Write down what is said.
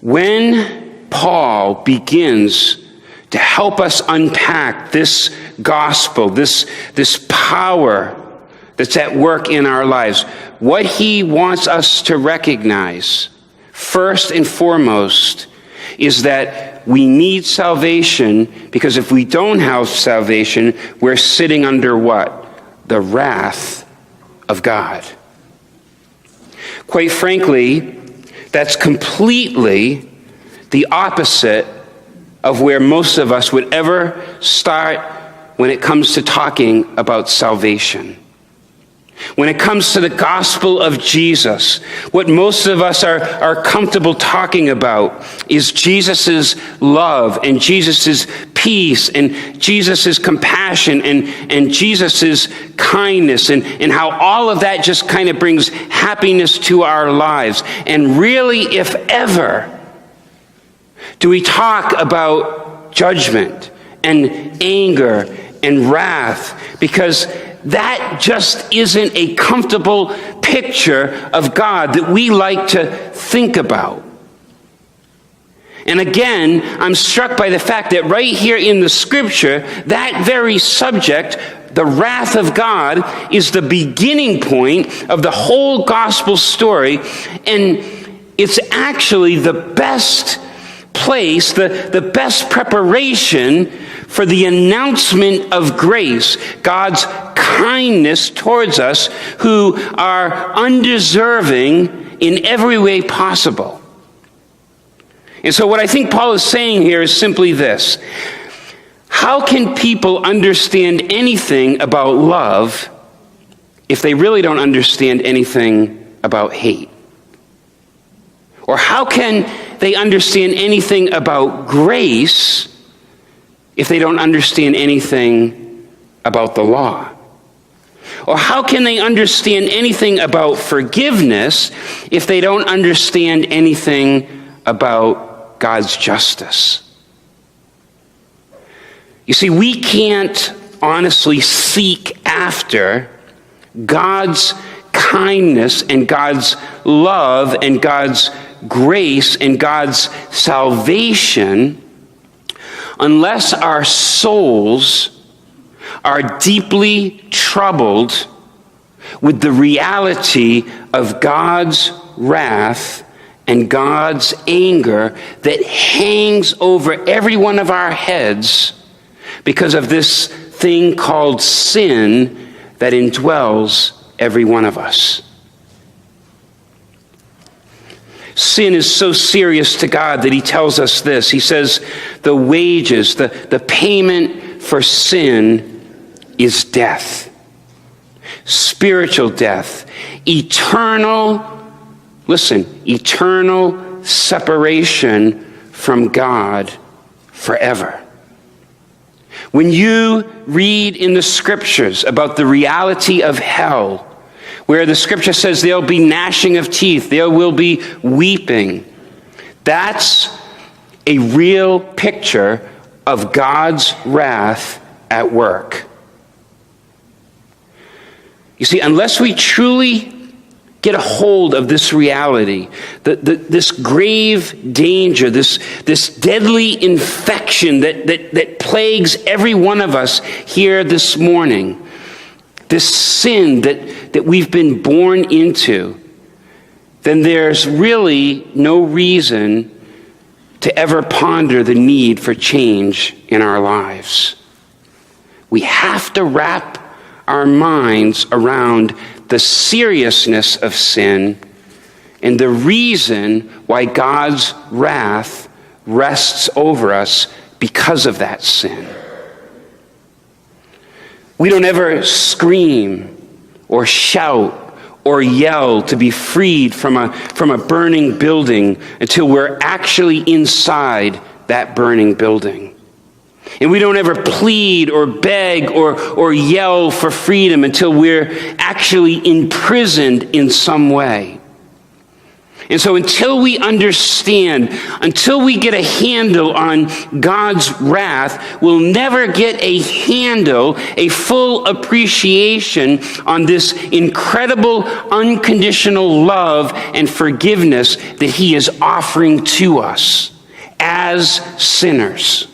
When Paul begins to help us unpack this gospel, this power that's at work in our lives, what he wants us to recognize, first and foremost, is that we need salvation, because if we don't have salvation, we're sitting under what? The wrath of God. Quite frankly, that's completely the opposite of where most of us would ever start when it comes to talking about salvation. When it comes to the gospel of Jesus, what most of us are comfortable talking about is Jesus' love and Jesus' peace and Jesus' compassion and Jesus' kindness and how all of that just kind of brings happiness to our lives. And really, if ever, do we talk about judgment and anger and wrath, because that just isn't a comfortable picture of God that we like to think about. And again, I'm struck by the fact that right here in the scripture, that very subject, the wrath of God, is the beginning point of the whole gospel story. And it's actually the best place, the best preparation for the announcement of grace, God's kindness towards us who are undeserving in every way possible. And so what I think Paul is saying here is simply this: how can people understand anything about love if they really don't understand anything about hate? Or how can they understand anything about grace if they don't understand anything about the law? Or how can they understand anything about forgiveness if they don't understand anything about God's justice? You see, we can't honestly seek after God's kindness and God's love and God's grace and God's salvation unless our souls are deeply troubled with the reality of God's wrath and God's anger that hangs over every one of our heads because of this thing called sin that indwells every one of us. Sin is so serious to God that he tells us this. He says the wages, the payment for sin is death. Spiritual death. Eternal separation from God forever. When you read in the scriptures about the reality of hell, where the scripture says there'll be gnashing of teeth, there will be weeping, that's a real picture of God's wrath at work. You see, unless we truly get a hold of this reality, this grave danger, this deadly infection that plagues every one of us here this morning, this sin that we've been born into, then there's really no reason to ever ponder the need for change in our lives. We have to wrap our minds around the seriousness of sin and the reason why God's wrath rests over us because of that sin. We don't ever scream or shout or yell to be freed from a burning building until we're actually inside that burning building. And we don't ever plead or beg or yell for freedom until we're actually imprisoned in some way. And so until we understand, until we get a handle on God's wrath, we'll never get a handle, a full appreciation on this incredible unconditional love and forgiveness that he is offering to us as sinners.